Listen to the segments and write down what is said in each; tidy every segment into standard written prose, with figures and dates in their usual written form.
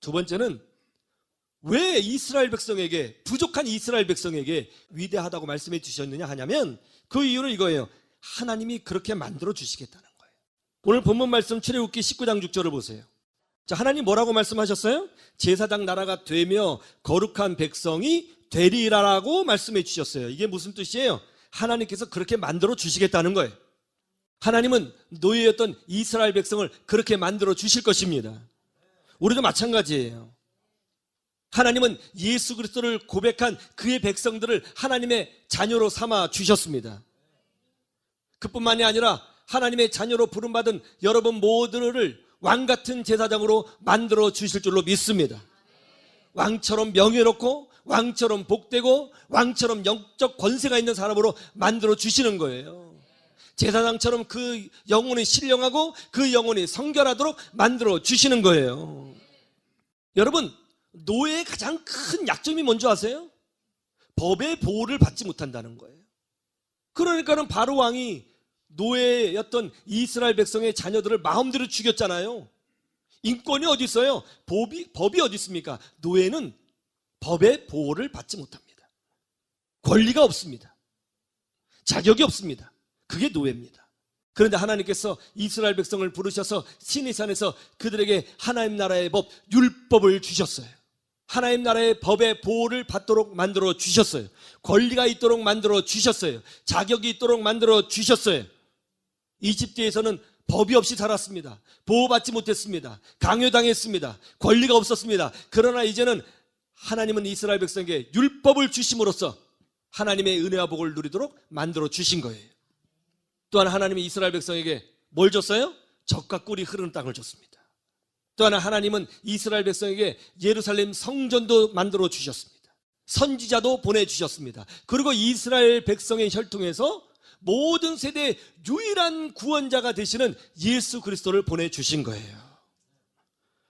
두 번째는 왜 이스라엘 백성에게, 부족한 이스라엘 백성에게 위대하다고 말씀해 주셨느냐 하냐면 그 이유는 이거예요. 하나님이 그렇게 만들어 주시겠다는 거예요. 오늘 본문 말씀 출애굽기 19장 6절을 보세요. 자, 하나님 뭐라고 말씀하셨어요? 제사장 나라가 되며 거룩한 백성이 되리라라고 말씀해 주셨어요. 이게 무슨 뜻이에요? 하나님께서 그렇게 만들어 주시겠다는 거예요. 하나님은 노예였던 이스라엘 백성을 그렇게 만들어 주실 것입니다. 우리도 마찬가지예요. 하나님은 예수 그리스도를 고백한 그의 백성들을 하나님의 자녀로 삼아 주셨습니다. 그뿐만이 아니라 하나님의 자녀로 부름받은 여러분 모두를 왕같은 제사장으로 만들어 주실 줄로 믿습니다. 왕처럼 명예롭고 왕처럼 복되고 왕처럼 영적 권세가 있는 사람으로 만들어 주시는 거예요. 제사장처럼 그 영혼이 신령하고 그 영혼이 성결하도록 만들어 주시는 거예요. 여러분, 노예의 가장 큰 약점이 뭔지 아세요? 법의 보호를 받지 못한다는 거예요. 그러니까는 바로 왕이 노예였던 이스라엘 백성의 자녀들을 마음대로 죽였잖아요. 인권이 어디 있어요? 법이 어디 있습니까? 노예는 법의 보호를 받지 못합니다. 권리가 없습니다. 자격이 없습니다. 그게 노예입니다. 그런데 하나님께서 이스라엘 백성을 부르셔서 시내산에서 그들에게 하나님 나라의 법, 율법을 주셨어요. 하나님 나라의 법의 보호를 받도록 만들어 주셨어요. 권리가 있도록 만들어 주셨어요. 자격이 있도록 만들어 주셨어요. 이집트에서는 법이 없이 살았습니다. 보호받지 못했습니다. 강요당했습니다. 권리가 없었습니다. 그러나 이제는 하나님은 이스라엘 백성에게 율법을 주심으로써 하나님의 은혜와 복을 누리도록 만들어 주신 거예요. 또한 하나님이 이스라엘 백성에게 뭘 줬어요? 젖과 꿀이 흐르는 땅을 줬습니다. 또 하나 하나님은 이스라엘 백성에게 예루살렘 성전도 만들어 주셨습니다. 선지자도 보내주셨습니다. 그리고 이스라엘 백성의 혈통에서 모든 세대의 유일한 구원자가 되시는 예수 그리스도를 보내주신 거예요.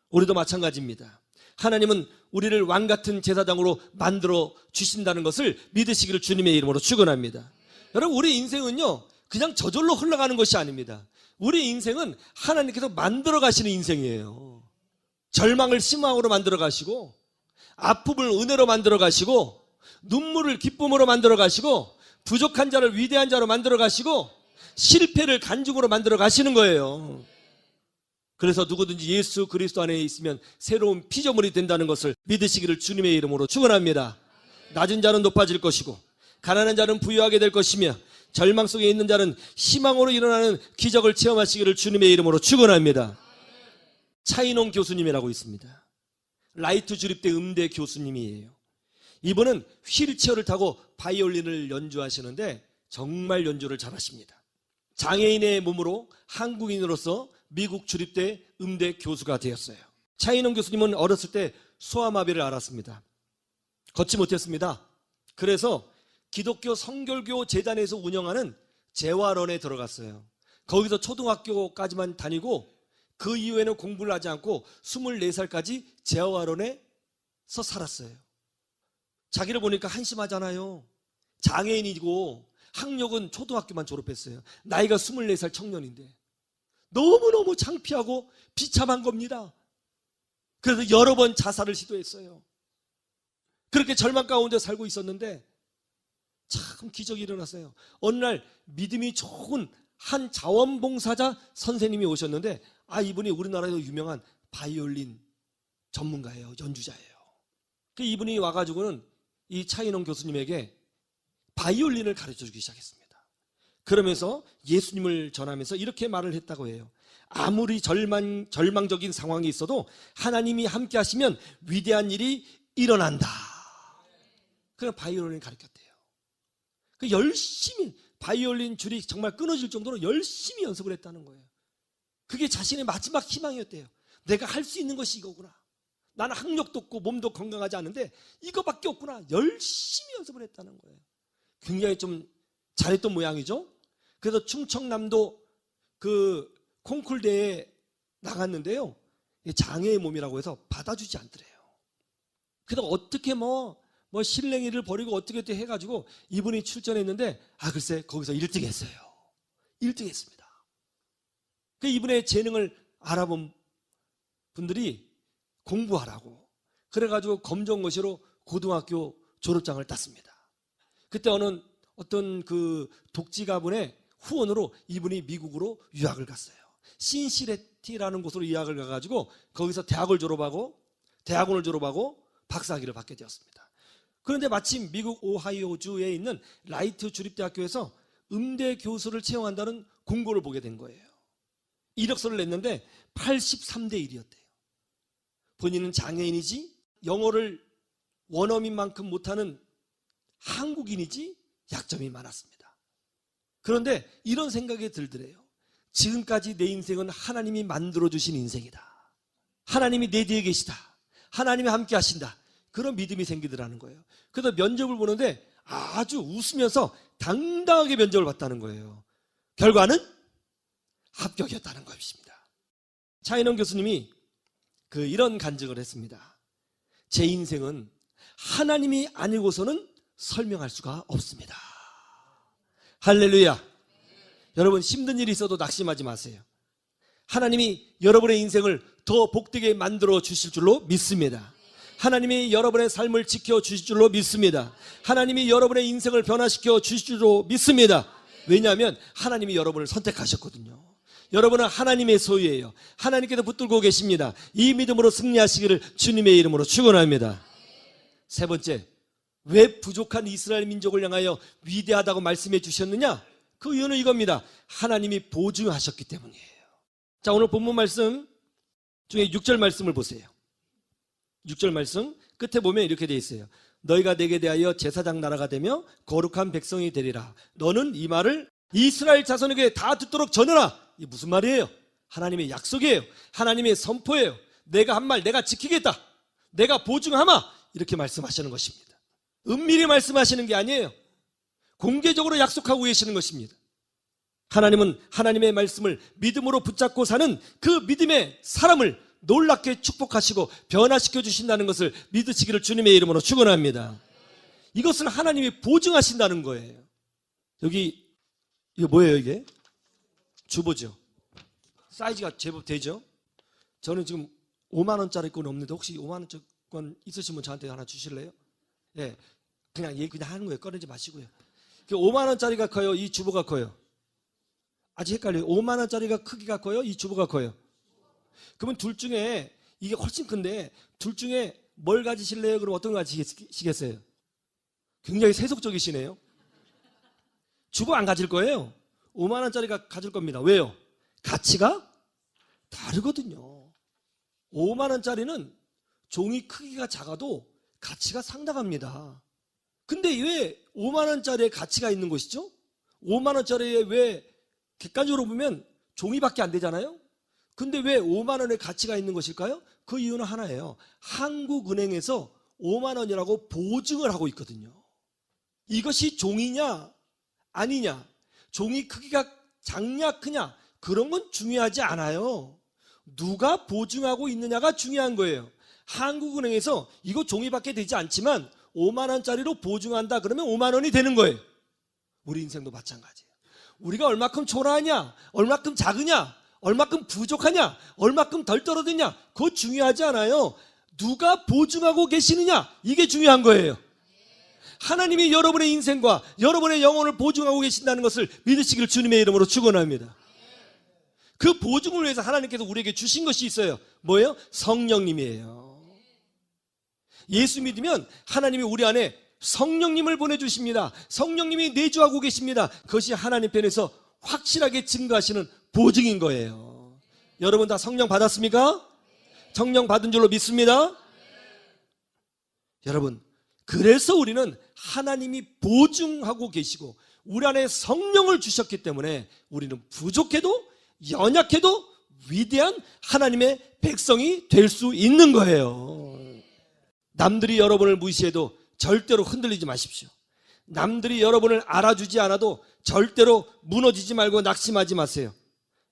우리도 마찬가지입니다. 하나님은 우리를 왕같은 제사장으로 만들어 주신다는 것을 믿으시기를 주님의 이름으로 축원합니다. 여러분, 우리 인생은요 그냥 저절로 흘러가는 것이 아닙니다. 우리 인생은 하나님께서 만들어 가시는 인생이에요. 절망을 희망으로 만들어 가시고, 아픔을 은혜로 만들어 가시고, 눈물을 기쁨으로 만들어 가시고, 부족한 자를 위대한 자로 만들어 가시고, 실패를 간증으로 만들어 가시는 거예요. 그래서 누구든지 예수 그리스도 안에 있으면 새로운 피조물이 된다는 것을 믿으시기를 주님의 이름으로 축원합니다. 낮은 자는 높아질 것이고 가난한 자는 부유하게 될 것이며 절망 속에 있는 자는 희망으로 일어나는 기적을 체험하시기를 주님의 이름으로 축원합니다. 차인홍 교수님이라고 있습니다. 라이트 주립대 음대 교수님이에요. 이분은 휠체어를 타고 바이올린을 연주하시는데 정말 연주를 잘하십니다. 장애인의 몸으로 한국인으로서 미국 주립대 음대 교수가 되었어요. 차인홍 교수님은 어렸을 때 소아마비를 앓았습니다. 걷지 못했습니다. 그래서 기독교 성결교 재단에서 운영하는 재활원에 들어갔어요. 거기서 초등학교까지만 다니고 그 이후에는 공부를 하지 않고 24살까지 재활원에서 살았어요. 자기를 보니까 한심하잖아요. 장애인이고 학력은 초등학교만 졸업했어요. 나이가 24살 청년인데 너무너무 창피하고 비참한 겁니다. 그래서 여러 번 자살을 시도했어요. 그렇게 절망 가운데 살고 있었는데 참 기적이 일어났어요. 어느 날 믿음이 좋은 한 자원봉사자 선생님이 오셨는데 이분이 우리나라에도 유명한 바이올린 전문가예요. 연주자예요. 이분이 와가지고는 이 차인홍 교수님에게 바이올린을 가르쳐주기 시작했습니다. 그러면서 예수님을 전하면서 이렇게 말을 했다고 해요. 아무리 절망적인 상황이 있어도 하나님이 함께 하시면 위대한 일이 일어난다. 그래서 바이올린을 가르쳤대요. 열심히 바이올린 줄이 정말 끊어질 정도로 열심히 연습을 했다는 거예요. 그게 자신의 마지막 희망이었대요. 내가 할 수 있는 것이 이거구나. 나는 학력도 없고 몸도 건강하지 않은데 이거밖에 없구나. 열심히 연습을 했다는 거예요. 굉장히 좀 잘했던 모양이죠. 그래서 충청남도 그 콩쿨 대회에 나갔는데요. 장애의 몸이라고 해서 받아주지 않더래요. 그래서 어떻게 실랭이를 버리고 어떻게 해가지고 이분이 출전했는데 글쎄 거기서 1등 했어요. 1등 했습니다. 이분의 재능을 알아본 분들이 공부하라고. 그래가지고 검정고시로 고등학교 졸업장을 땄습니다. 그때 어떤 그 독지 가문의 후원으로 이분이 미국으로 유학을 갔어요. 신시래티라는 곳으로 유학을 가가지고 거기서 대학원을 졸업하고 박사학위를 받게 되었습니다. 그런데 마침 미국 오하이오주에 있는 라이트 주립대학교에서 음대 교수를 채용한다는 공고를 보게 된 거예요. 이력서를 냈는데 83대 1이었대요. 본인은 장애인이지 영어를 원어민만큼 못하는 한국인이지 약점이 많았습니다. 그런데 이런 생각이 들더래요. 지금까지 내 인생은 하나님이 만들어주신 인생이다. 하나님이 내 뒤에 계시다. 하나님이 함께 하신다. 그런 믿음이 생기더라는 거예요. 그래서 면접을 보는데 아주 웃으면서 당당하게 면접을 봤다는 거예요. 결과는 합격이었다는 것입니다. 차인원 교수님이 이런 간증을 했습니다. 제 인생은 하나님이 아니고서는 설명할 수가 없습니다. 할렐루야. 여러분, 힘든 일이 있어도 낙심하지 마세요. 하나님이 여러분의 인생을 더 복되게 만들어 주실 줄로 믿습니다. 하나님이 여러분의 삶을 지켜 주실 줄로 믿습니다. 하나님이 여러분의 인생을 변화시켜 주실 줄로 믿습니다. 왜냐하면 하나님이 여러분을 선택하셨거든요. 여러분은 하나님의 소유예요. 하나님께서 붙들고 계십니다. 이 믿음으로 승리하시기를 주님의 이름으로 축원합니다. 세 번째, 왜 부족한 이스라엘 민족을 향하여 위대하다고 말씀해 주셨느냐? 그 이유는 이겁니다. 하나님이 보증하셨기 때문이에요. 자, 오늘 본문 말씀 중에 6절 말씀을 보세요. 6절 말씀 끝에 보면 이렇게 되어 있어요. 너희가 내게 대하여 제사장 나라가 되며 거룩한 백성이 되리라. 너는 이 말을 이스라엘 자손에게 다 듣도록 전해라. 이게 무슨 말이에요? 하나님의 약속이에요. 하나님의 선포예요. 내가 한 말 내가 지키겠다. 내가 보증하마. 이렇게 말씀하시는 것입니다. 은밀히 말씀하시는 게 아니에요. 공개적으로 약속하고 계시는 것입니다. 하나님은 하나님의 말씀을 믿음으로 붙잡고 사는 그 믿음의 사람을 놀랍게 축복하시고 변화시켜 주신다는 것을 믿으시기를 주님의 이름으로 축원합니다. 이것을 하나님이 보증하신다는 거예요. 여기 이거 뭐예요? 이게 주보죠. 사이즈가 제법 되죠. 저는 지금 5만 원짜리 건 없는데 혹시 5만 원짜리 건 있으시면 저한테 하나 주실래요? 예, 그냥 하는 거예요. 꺼내지 마시고요. 5만 원짜리가 커요? 이 주보가 커요? 아직 헷갈려요. 5만 원짜리가 크기가 커요? 이 주보가 커요? 그러면 둘 중에 이게 훨씬 큰데 둘 중에 뭘 가지실래요? 그럼 어떤 거 가지시겠어요? 굉장히 세속적이시네요. 주보 안 가질 거예요. 5만 원짜리가 가질 겁니다. 왜요? 가치가 다르거든요. 5만 원짜리는 종이 크기가 작아도 가치가 상당합니다. 근데 왜 5만 원짜리에 가치가 있는 것이죠? 5만 원짜리에 왜 객관적으로 보면 종이밖에 안 되잖아요? 근데 왜 5만 원의 가치가 있는 것일까요? 그 이유는 하나예요. 한국은행에서 5만 원이라고 보증을 하고 있거든요. 이것이 종이냐 아니냐, 종이 크기가 작냐 크냐, 그런 건 중요하지 않아요. 누가 보증하고 있느냐가 중요한 거예요. 한국은행에서 이거 종이밖에 되지 않지만 5만 원짜리로 보증한다 그러면 5만 원이 되는 거예요. 우리 인생도 마찬가지예요. 우리가 얼마큼 초라하냐, 얼마큼 작으냐, 얼마큼 부족하냐, 얼마큼 덜 떨어지냐, 그거 중요하지 않아요. 누가 보증하고 계시느냐, 이게 중요한 거예요. 하나님이 여러분의 인생과 여러분의 영혼을 보증하고 계신다는 것을 믿으시기를 주님의 이름으로 축원합니다. 그 보증을 위해서 하나님께서 우리에게 주신 것이 있어요. 뭐예요? 성령님이에요. 예수 믿으면 하나님이 우리 안에 성령님을 보내주십니다. 성령님이 내주하고 계십니다. 그것이 하나님 편에서 확실하게 증거하시는 보증인 거예요. 여러분 다 성령 받았습니까? 성령 받은 줄로 믿습니다. 여러분, 그래서 우리는 하나님이 보증하고 계시고 우리 안에 성령을 주셨기 때문에 우리는 부족해도 연약해도 위대한 하나님의 백성이 될 수 있는 거예요. 남들이 여러분을 무시해도 절대로 흔들리지 마십시오. 남들이 여러분을 알아주지 않아도 절대로 무너지지 말고 낙심하지 마세요.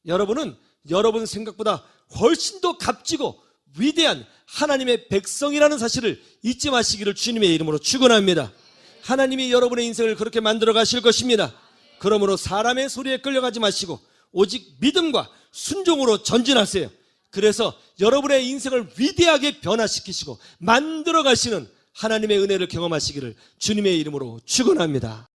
여러분은 여러분 생각보다 훨씬 더 값지고 위대한 하나님의 백성이라는 사실을 잊지 마시기를 주님의 이름으로 축원합니다. 하나님이 여러분의 인생을 그렇게 만들어 가실 것입니다. 그러므로 사람의 소리에 끌려가지 마시고 오직 믿음과 순종으로 전진하세요. 그래서 여러분의 인생을 위대하게 변화시키시고 만들어 가시는 하나님의 은혜를 경험하시기를 주님의 이름으로 축원합니다.